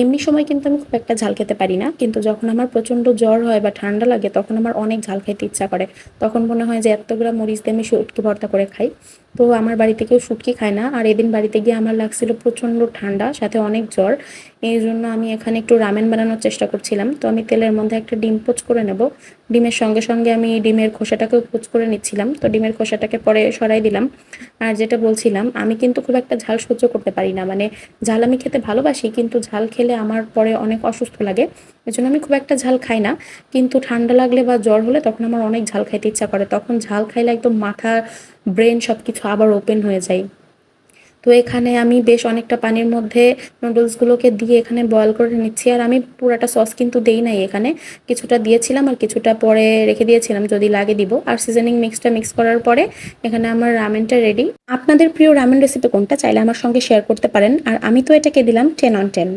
এমনি সময় কিন্তু আমি খুব একটা ঝাল খেতে পারি না, কিন্তু যখন আমার প্রচণ্ড জ্বর হয় বা ঠান্ডা লাগে তখন আমার অনেক ঝাল খেতে ইচ্ছা করে। তখন মনে হয় যে এত গ্রাম মরিচ দিয়ে আমি শুটকি ভর্তা করে খাই। তো আমার বাড়িতে কেউ শুটকি খায় না, আর এদিন বাড়িতে গিয়ে আমার লাগছিল প্রচণ্ড ঠান্ডা, সাথে অনেক জ্বর। এই জন্য আমি এখানে একটু রামেন বানানোর চেষ্টা করছিলাম। তো আমি তেলের মধ্যে একটা ডিম পোচ করে নেব। ডিমের সঙ্গে সঙ্গে আমি ডিমের খোসাটাকেও পোচ করে নিচ্ছিলাম, তো ডিমের খোসাটাকে পরে সরাই দিলাম। আর যেটা বলছিলাম, আমি কিন্তু খুব একটা ঝাল সহ্য করতে পারি না, মানে ঝাল আমি খেতে ভালোবাসি কিন্তু ঝাল খেলে আমার পরে অনেক অসুস্থ লাগে। এজন্য আমি খুব একটা ঝাল খাই না। কিন্তু ঠান্ডা লাগলে বা জ্বর হলে তখন আমার অনেক ঝাল খাইতে ইচ্ছা করে, তখন ঝাল খাইলে একদম মাথা, ব্রেন সবকিছু আবার ওপেন হয়ে যায়। তো এখানে আমি বেশ অনেকটা পানির মধ্যে নুডলসগুলোকে দিয়ে এখানে বয়ল করে নিচ্ছি। আর আমি পুরাটা সস কিন্তু দেই নাই, এখানে কিছুটা দিয়েছিলাম আর কিছুটা পরে রেখে দিয়েছিলাম, যদি লাগে দিব। আর সিজনিং মিক্সটা মিক্স করার পরে এখানে আমার রামেনটা রেডি। আপনাদের প্রিয় রামেন রেসিপি কোনটা চাইলে আমার সঙ্গে শেয়ার করতে পারেন। আর আমি তো এটাকে দিলাম 10 on 10।